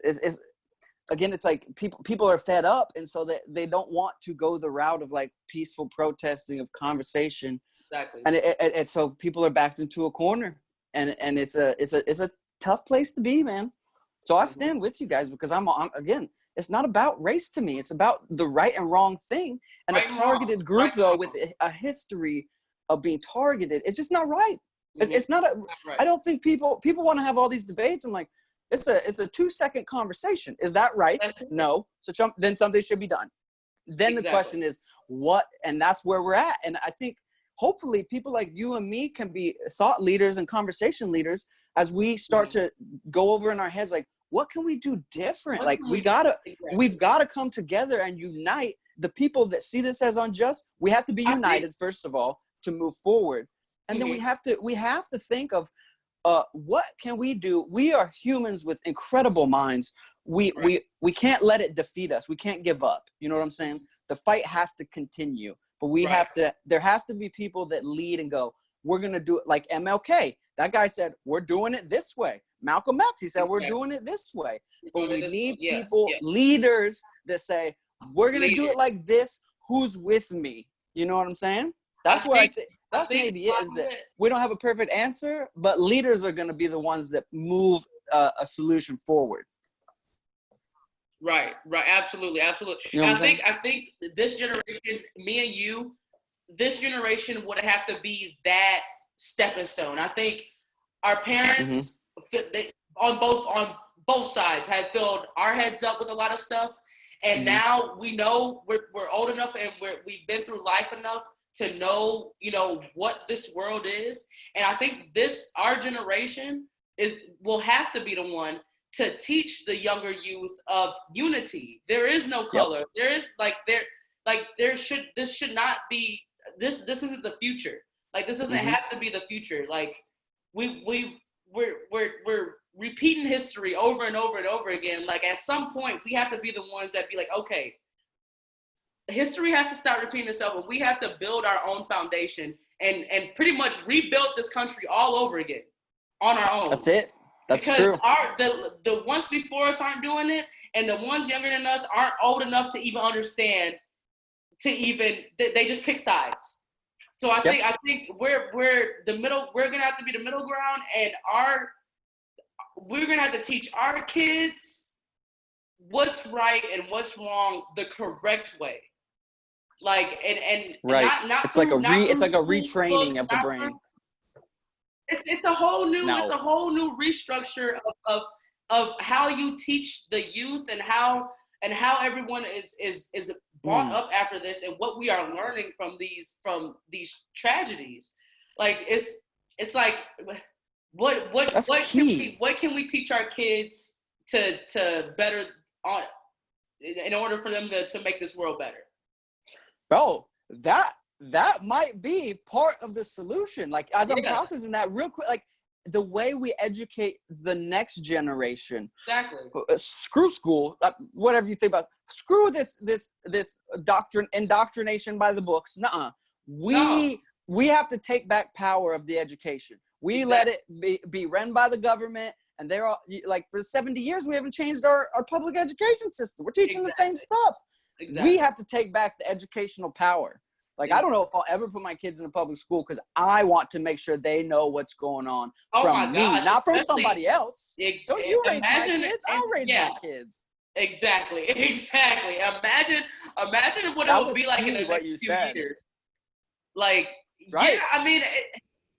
again, it's like people are fed up, and so they don't want to go the route of, like, peaceful protesting, of conversation. Exactly. And so people are backed into a corner, and it's a tough place to be, man. So I stand with you guys, because I'm again, it's not about race to me. It's about the right and wrong thing, and a targeted group though with a history of being targeted. It's just not right. It's not I don't think people want to have all these debates and, like, it's a 2-second conversation. Is that right? No. So then something should be done. Then the question is what, and that's where we're at. And I think hopefully people like you and me can be thought leaders and conversation leaders as we start to go over in our heads, like, what can we do different? Like, we've got to come together and unite the people that see this as unjust. We have to be united, first of all, to move forward. And then we have to think of, what can we do? We are humans with incredible minds. We can't let it defeat us. We can't give up. You know what I'm saying? The fight has to continue, but there has to be people that lead and go, we're going to do it, like MLK. That guy said, we're doing it this way. Malcolm X, he said, we're doing it this way. But we need people, leaders that say, we're going to do it like this. Who's with me? You know what I'm saying? That's where I think that's maybe it, is that we don't have a perfect answer, but leaders are going to be the ones that move a solution forward. Right, absolutely. You know what I'm I think this generation, me and you, this generation would have to be that stepping stone. I think our parents on both sides have filled our heads up with a lot of stuff, and now we know we're old enough and we've been through life enough to know, you know, what this world is. And I think our generation will have to be the one to teach the younger youth of unity. There is no color. There is this should not be this isn't the future. Like, this doesn't have to be the future. Like, we're repeating history over and over and over again. Like, at some point we have to be the ones that be like, okay, history has to stop repeating itself, and we have to build our own foundation and pretty much rebuild this country all over again on our own. That's it. That's because true. The ones before us aren't doing it, and the ones younger than us aren't old enough to even understand, they just pick sides. So I think we're the middle. We're gonna have to be the middle ground, and we're gonna have to teach our kids what's right and what's wrong the correct way. Like, and right. Not it's like a books, retraining of the brain. It's a whole new restructure of how you teach the youth and how everyone is brought up after this, and what we are learning from these tragedies. Like, it's like what can we teach our kids to better on in order for them to make this world better? Bro, that might be part of the solution. Like, as I'm processing that real quick, like, the way we educate the next generation. Exactly. Screw school, whatever you think about. Screw this indoctrination by the books. Nuh-uh. We have to take back power of the education. We let it be run by the government, and they're all, like, for 70 years we haven't changed our public education system. We're teaching the same stuff. Exactly. We have to take back the educational power. Like, I don't know if I'll ever put my kids in a public school, because I want to make sure they know what's going on from me, not from somebody else. Don't you raise my kids, I'll raise my kids. Exactly. Imagine what it would be like in the next few years. Like, yeah, I mean,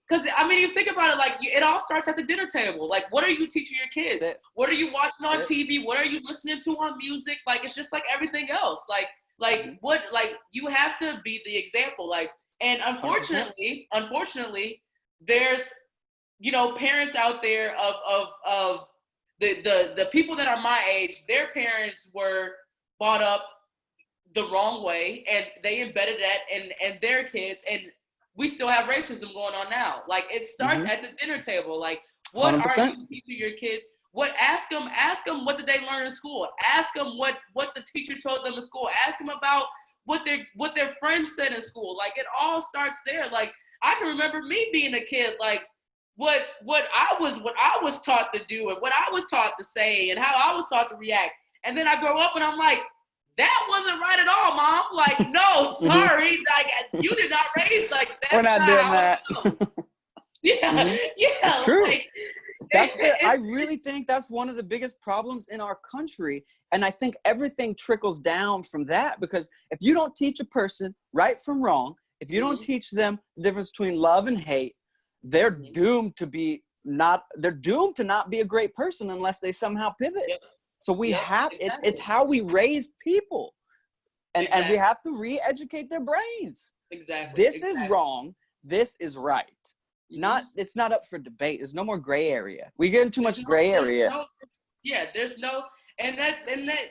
because you think about it, like, it all starts at the dinner table. Like, what are you teaching your kids? What are you watching on TV? What are you listening to on music? Like, it's just like everything else. Like you have to be the example. Like, and unfortunately, there's, you know, parents out there of the people that are my age. Their parents were brought up the wrong way, and they embedded that in their kids, and we still have racism going on now. Like, it starts at the dinner table. Like, what 100%. Are you teaching your kids? Ask them what did they learn in school? Ask them what the teacher told them in school. Ask them about what their friends said in school. Like, it all starts there. Like, I can remember me being a kid, like, what I was taught to do and what I was taught to say and how I was taught to react. And then I grow up and I'm like, that wasn't right at all, Mom. Like, no, sorry. Like, you did not raise like that. We're not doing that. Yeah. It's true. Like, I really think that's one of the biggest problems in our country. And I think everything trickles down from that, because if you don't teach a person right from wrong, if you don't teach them the difference between love and hate, they're doomed to not be a great person unless they somehow pivot. Yep. So it's how we raise people, and we have to re-educate their brains. Exactly. This is wrong. This is right. It's not up for debate. There's no more gray area. We get in too much gray area. There's no, and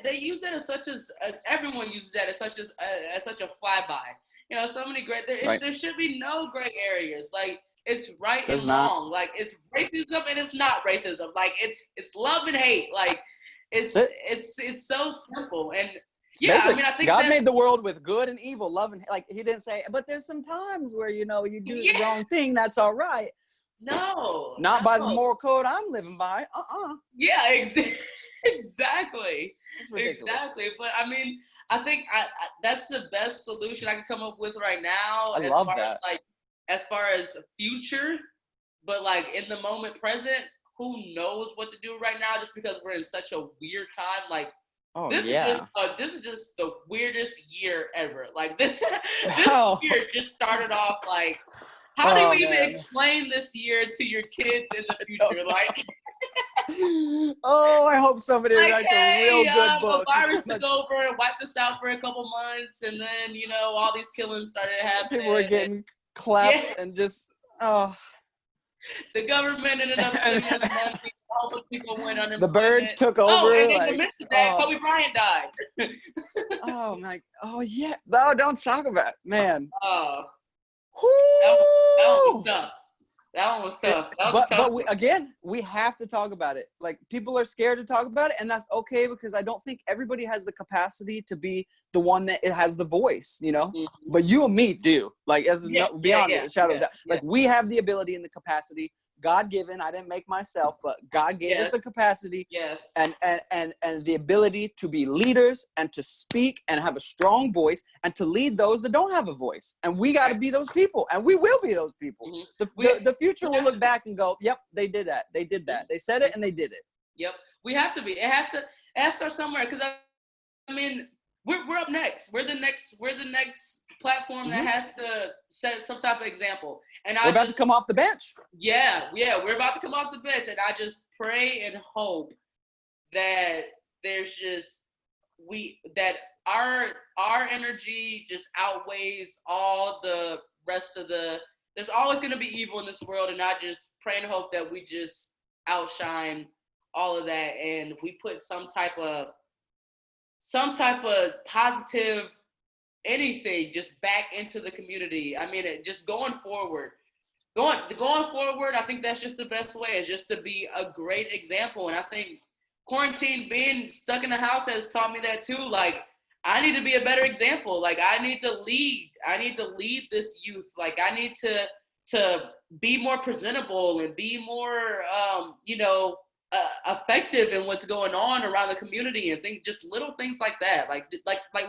they use that as such as everyone uses that as such a flyby. You know, so many there should be no gray areas. Like, it's right and wrong. Like, it's racism and it's not racism. Like, it's love and hate. Like, it's so simple. And I think God made the world with good and evil, love and, like, he didn't say, but there's some times where, you know, you do the wrong thing. That's all right. No, not by the moral code I'm living by. Yeah, exactly. It's ridiculous. Exactly. But I mean, I think that's the best solution I can come up with right now. I love that. As, like, as far as future, but like in the moment present, who knows what to do right now? Just because we're in such a weird time, like. This is just the weirdest year ever. Like this year just started off like. How do you even explain this year to your kids in the future? Like, I hope somebody writes a real good book. The virus took over and wiped us out for a couple months, and then all these killings started happening. People were getting clapped and just The government ended up sending us money. All the people went under. The birds took over. Oh, and in the midst of that, Kobe Bryant died. Yeah. No, don't talk about it, man. That one was tough. That one was tough. But we have to talk about it. Like, people are scared to talk about it, and that's okay, because I don't think everybody has the capacity to be the one that it has the voice, Mm-hmm. But you and me do. Like, beyond a shadow of doubt. Like, we have the ability and the capacity. God given. I didn't make myself, but God gave us a capacity and the ability to be leaders and to speak and have a strong voice and to lead those that don't have a voice. And we got to be those people, and we will be those people. Mm-hmm. The future will look back and go, yep, they did that. They did that. They said it and they did it. Yep. We have to be. It has to start somewhere, because I mean, we're up next. We're the next platform that has to set some type of example. And we're about to come off the bench. Yeah, we're about to come off the bench, and I just pray and hope that there's that our energy just outweighs all the rest of there's always going to be evil in this world, and I just pray and hope that we just outshine all of that, and we put some type of positive anything just back into the community. I mean, just going forward, I think that's just the best way, is just to be a great example. And I think quarantine, being stuck in the house, has taught me that too. Like, I need to be a better example. Like, I need to lead this youth. Like, I need to be more presentable and be more, effective in what's going on around the community, and think just little things like that. Like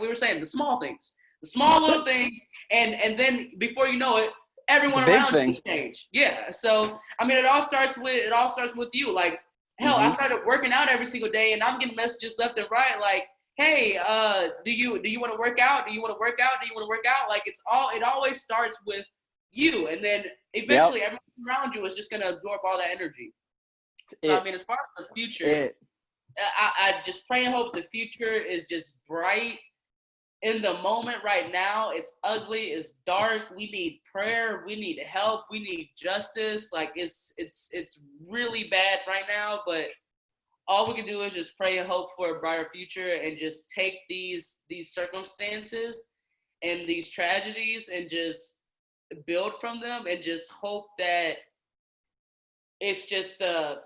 we were saying, the small things, little things. And then before you know it, everyone around you change. Yeah. So, I mean, it all starts with you. Like, hell, I started working out every single day, and I'm getting messages left and right. Like, hey, do you want to work out? Do you want to work out? Do you want to work out? Like, it always starts with you. And then eventually everyone around you is just going to absorb all that energy. So, I mean, as far as the future, I just pray and hope the future is just bright. In the moment right now, it's ugly, it's dark. We need prayer, we need help, we need justice. Like, it's really bad right now, but all we can do is just pray and hope for a brighter future, and just take these circumstances and these tragedies and just build from them, and just hope that it's just a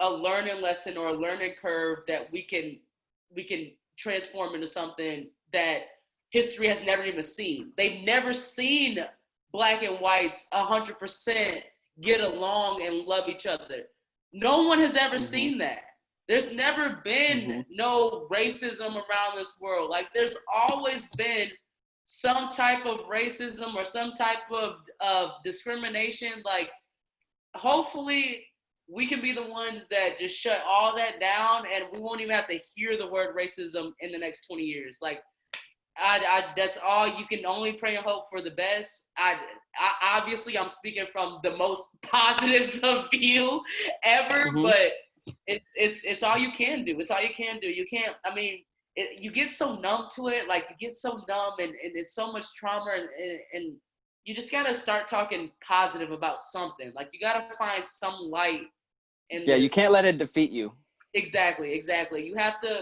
learning lesson or a learning curve that we can transform into something that history has never even seen. They've never seen Black and whites 100% get along and love each other. No one has ever seen that. There's never been no racism around this world. Like, there's always been some type of racism or some type of discrimination. Like, hopefully we can be the ones that just shut all that down, and we won't even have to hear the word racism in the next 20 years. Like, I that's all. You can only pray and hope for the best. I obviously, I'm speaking from the most positive view ever, but it's all you can do. It's all you can do. You can't. I mean, you get so numb to it. Like, you get so numb, and it's so much trauma, and you just gotta start talking positive about something. Like, you gotta find some light. You can't let it defeat you. Exactly. You have to,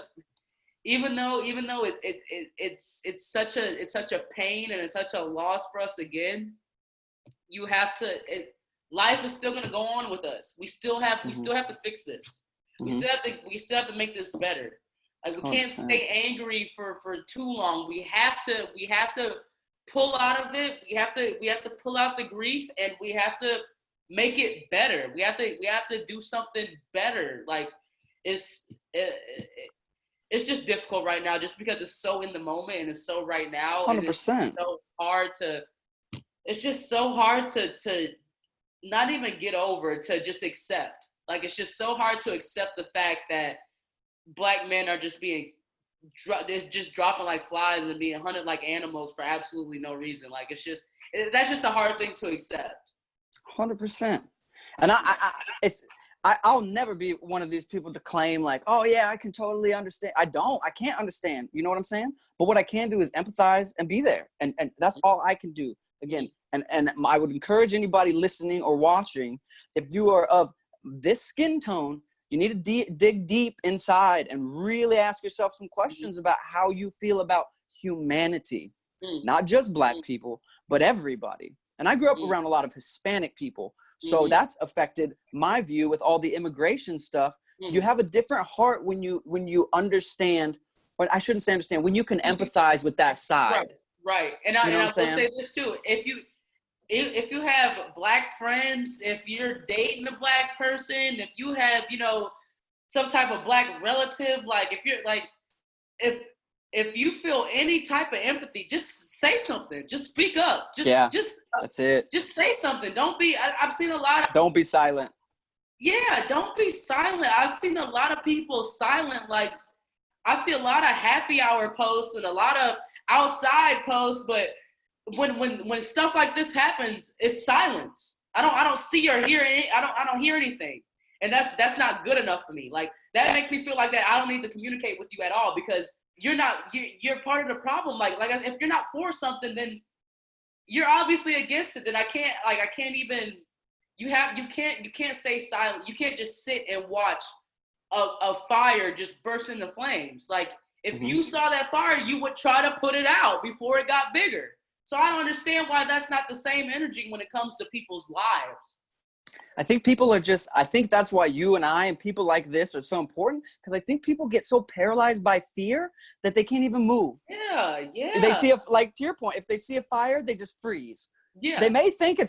even though it's such a pain and it's such a loss for us again. You have to. Life is still gonna go on with us. We still have to fix this. We still have to make this better. Like, we can't stay angry for too long. We have to pull out of it. We have to pull out the grief, and we have to make it better. We have to do something better. Like, it's just difficult right now, just because it's so in the moment and it's so right now. 100%. It's so hard to. it's just so hard to not even get over, to just accept. Like, it's just so hard to accept the fact that Black men are just being just dropping like flies and being hunted like animals for absolutely no reason. Like, that's just a hard thing to accept. 100%. And I'll never be one of these people to claim like, oh yeah, I can totally understand. I can't understand. You know what I'm saying? But what I can do is empathize and be there. And that's all I can do. Again, and I would encourage anybody listening or watching, if you are of this skin tone, you need to dig deep inside and really ask yourself some questions about how you feel about humanity. Not just Black people, but everybody. And I grew up around a lot of Hispanic people. So that's affected my view with all the immigration stuff. You have a different heart when you understand, or I shouldn't say understand, when you can empathize with that side. Right. And I will say this too. If you have Black friends, if you're dating a Black person, if you have, some type of Black relative, like if you're like, if you feel any type of empathy, just say something. Just speak up. That's it. Just say something. I've seen a lot of. Don't be silent. Yeah, don't be silent. I've seen a lot of people silent. Like, I see a lot of happy hour posts and a lot of outside posts, but when stuff like this happens, it's silence. I don't see or hear any. I don't hear anything, and that's not good enough for me. Like, that makes me feel like that I don't need to communicate with you at all, because you're part of the problem. Like if you're not for something, then you're obviously against it. Then I can't even. You can't stay silent. You can't just sit and watch a fire just burst into flames. Like, if you saw that fire, you would try to put it out before it got bigger. So I don't understand why that's not the same energy when it comes to people's lives. I think I think that's why you and I and people like this are so important, because I think people get so paralyzed by fear that they can't even move. Yeah. They see like to your point, if they see a fire, they just freeze. Yeah. They may think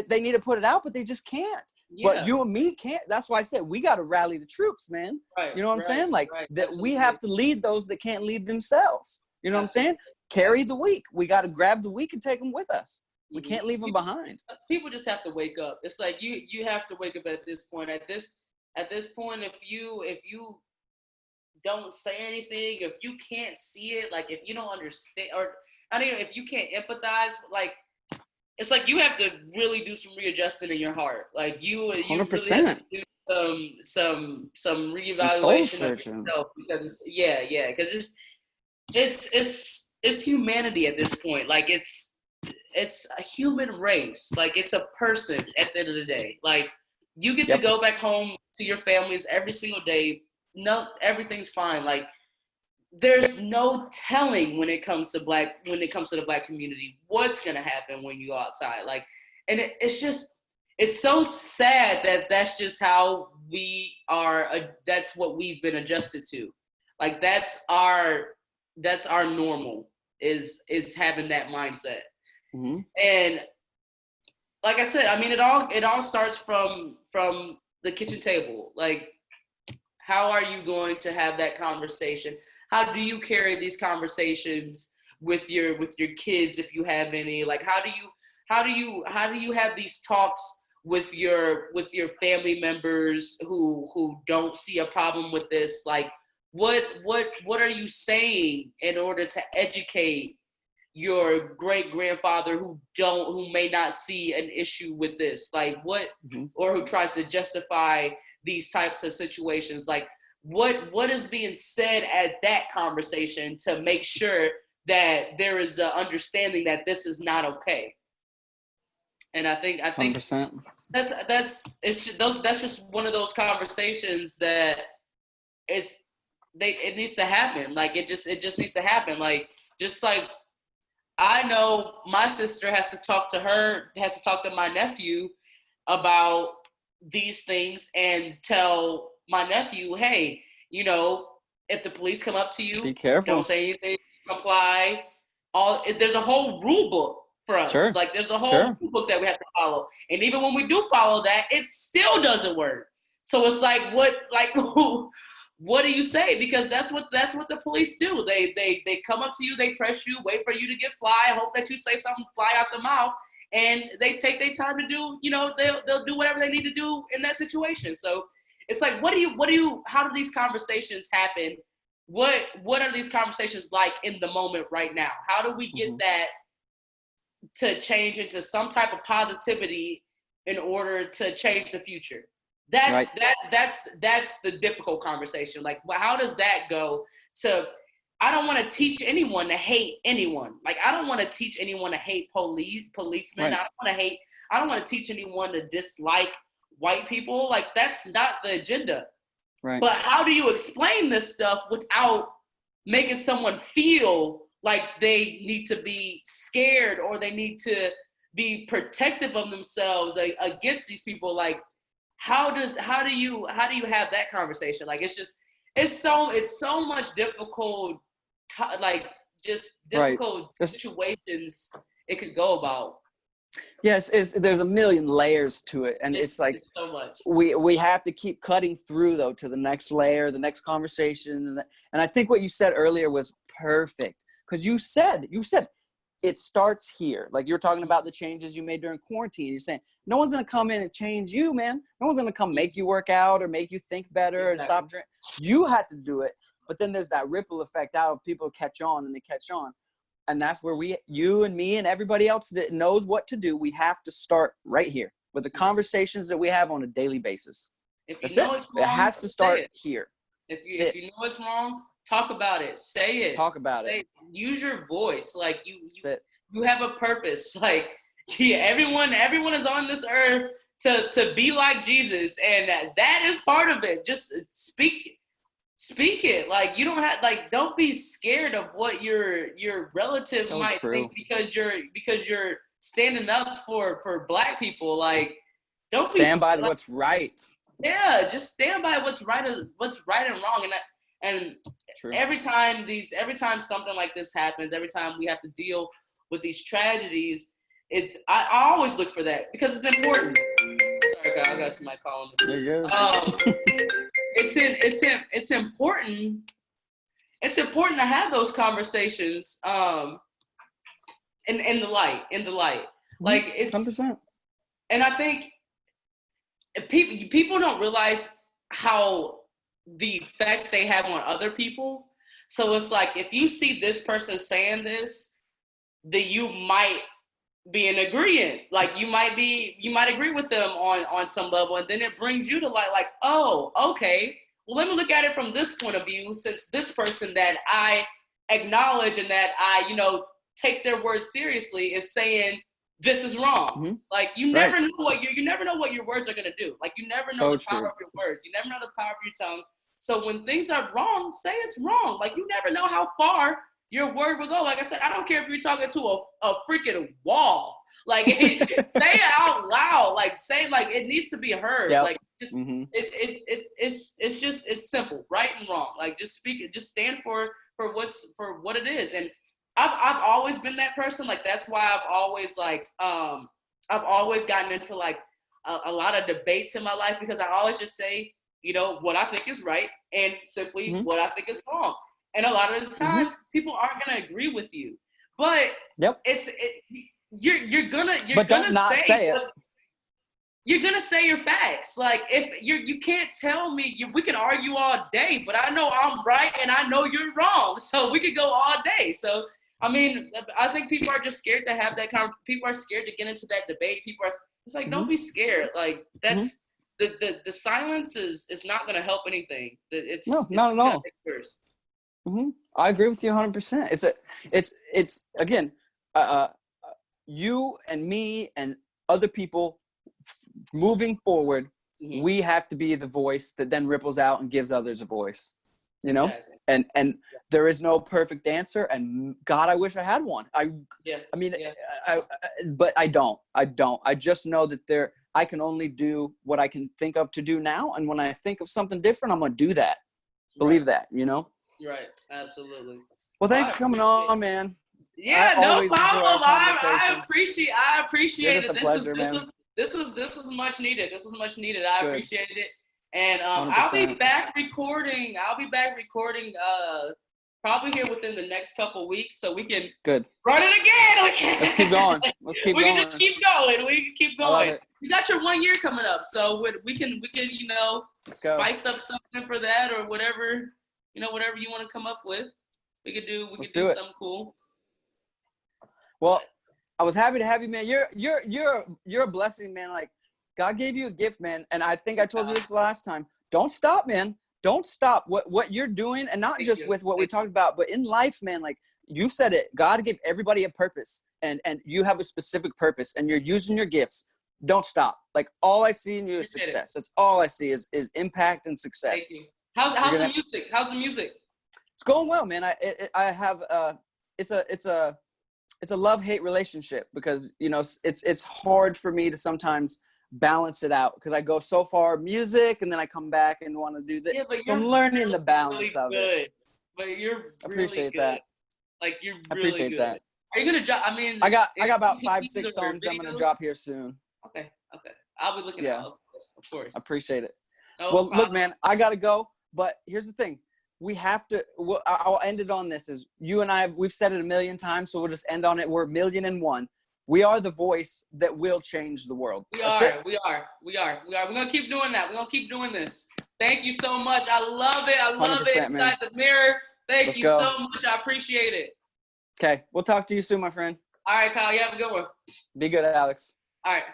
they need to put it out, but they just can't. Yeah. But you and me can't. That's why I said we got to rally the troops, man. Right, you know what I'm saying? Like that we have to lead those that can't lead themselves. You know what I'm saying? Carry the weak. We got to grab the weak and take them with us. We can't leave them behind. People just have to wake up. It's like you have to wake up at this point. At this point, if you don't say anything, if you can't see it, like if you don't understand, or I don't know, if you can't empathize, like it's like you have to really do some readjusting in your heart. Like you 100%. Really have to do some reevaluation of yourself, because because it's humanity at this point. Like it's a human race. Like it's a person at the end of the day. Like you get to go back home to your families every single day. No, everything's fine. Like there's no telling when it comes to the Black community what's gonna happen when you go outside. Like, and it's so sad that that's just how we are. That's what we've been adjusted to. Like that's our normal is having that mindset. Mm-hmm. And like I said, I mean, it all starts from the kitchen table. Like, how are you going to have that conversation? How do you carry these conversations with your kids, if you have any? Like, how do you have these talks with your family members who don't see a problem with this? Like, what are you saying in order to educate your great grandfather who may not see an issue with this? Like what, or who tries to justify these types of situations? Like what is being said at that conversation to make sure that there is an understanding that this is not okay? And I think 100%. That's just one of those conversations that it needs to happen. Like it just needs to happen. Like just like I know my sister has to talk to my nephew about these things and tell my nephew, hey, if the police come up to you, be careful. Don't say anything, comply. There's a whole rule book for us. Sure. Like there's a whole rule book that we have to follow. And even when we do follow that, it still doesn't work. So it's like, what do you say? Because that's what the police do. They come up to you, they press you, wait for you to get fly, hope that you say something fly out the mouth, and they take their time to do, they'll do whatever they need to do in that situation. So it's like, how do these conversations happen? What are these conversations like in the moment right now? How do we get that to change into some type of positivity in order to change the future? That's the difficult conversation. Like, well, how does that go to, I don't want to teach anyone to hate anyone. Like, I don't want to teach anyone to hate policemen. Right. I don't want to teach anyone to dislike white people. Like, that's not the agenda. Right. But how do you explain this stuff without making someone feel like they need to be scared or they need to be protective of themselves against these people? Like, how do you have that conversation? Like, it's so much difficult, difficult situations it could go about. Yes, there's a million layers to it, and it's like so much. We have to keep cutting through though to the next layer, the next conversation, and I think what you said earlier was perfect, because you said it starts here. Like, you're talking about the changes you made during quarantine. You're saying no one's gonna come in and change you, man. No one's gonna come make you work out or make you think better and stop drinking. You had to do it, but then there's that ripple effect out of people catch on and they catch on. And that's where you and me and everybody else that knows what to do, we have to start right here with the conversations that we have on a daily basis. That's it. It has to start here. If you know it's wrong, talk about it. Say it. Talk about it. Use your voice. Like, you have a purpose. Like, everyone is on this earth to be like Jesus, and that is part of it. Just speak it. Like, you don't have, like, don't be scared of what your relatives might think because you're standing up for Black people. Like, don't stand by what's right. Yeah, just stand by what's right and wrong. And True. every time something like this happens, every time we have to deal with these tragedies, I always look for that because it's important. Sorry, I got somebody calling me. There you go. It's important. It's important to have those conversations in the light. Like, it's 100%. And I think people don't realize how the effect they have on other people. So it's like, if you see this person saying this, that you might be in agreement. Like, you might agree with them on some level, and then it brings you to like, oh, okay, well, let me look at it from this point of view, since this person that I acknowledge and that I, take their words seriously is saying this is wrong. Mm-hmm. Like, you never know what your words are gonna do. Like, you never know the power of your words. You never know the power of your tongue. So when things are wrong, say it's wrong. Like, you never know how far your word will go. Like I said, I don't care if you're talking to a freaking wall. Like, say it out loud. Like, say, like, it needs to be heard. Yep. Like, just it's simple, right and wrong. Like, just speak it. Just stand for what it is. And I've always been that person. Like, that's why I've always gotten into like a lot of debates in my life, because I always just say, what I think is right and simply what I think is wrong. And a lot of the times people aren't going to agree with you, but you're gonna say it. You're gonna say your facts. Like, if you can't tell me, we can argue all day, but I know I'm right and I know you're wrong, so we could go all day. So I mean, I think people are just scared to have that people are scared to get into that debate. It's like, don't be scared. Like, that's the silence is not going to help anything. It's not at all. I agree with you 100%. It's again, you and me and other people moving forward. We have to be the voice that then ripples out and gives others a voice. Exactly. And there is no perfect answer, and God, I wish I had one. But I don't. I just know that I can only do what I can think of to do now, and when I think of something different, I'm gonna do that. Believe that, Right. Absolutely. Well, thanks for coming on, man. Yeah, no problem. I appreciate it. It's a pleasure, man. This was much needed. I appreciated it. And 100%. I'll be back recording probably here within the next couple weeks, so we can Good. run it again. Let's keep going. Let's keep going. We can just keep going. We can keep going. It. You got your 1 year coming up, so we can spice up something for that or whatever whatever you want to come up with. We could do something cool. Well, I was happy to have you, man. You're a blessing, man. Like God gave you a gift, man. And I think I told you this last time. Don't stop, man. Don't stop what you're doing, and not just with what we talked about, but in life, man. Like you said it, God gave everybody a purpose, and you have a specific purpose, and you're using your gifts. Don't stop. Like all I see in you is success. That's all I see is impact and success. Thank you. How's the music? How's the music? It's going well, man. I have it's a love-hate relationship because it's hard for me to sometimes balance it out because I go so far music and then I come back and want to do this. Yeah, so I'm learning the balance of it. But you're really appreciate good. That. Like you're really appreciate good. That. Are you gonna drop? I mean, I got about 5-6 songs I'm gonna drop here soon. Okay. I'll be looking out. Of course. I appreciate it. No well, problem. Look, man, I gotta go. But here's the thing. We have to. I'll end it on this. Is you and we've said it a million times, so we'll just end on it. We're 1,000,001. We are the voice that will change the world. We are. We're gonna keep doing that. We're gonna keep doing this. Thank you so much. I love it. I love it. Inside the mirror. Thank you so much. I appreciate it. Okay. We'll talk to you soon, my friend. All right, Kyle. You have a good one. Be good, Alex. All right.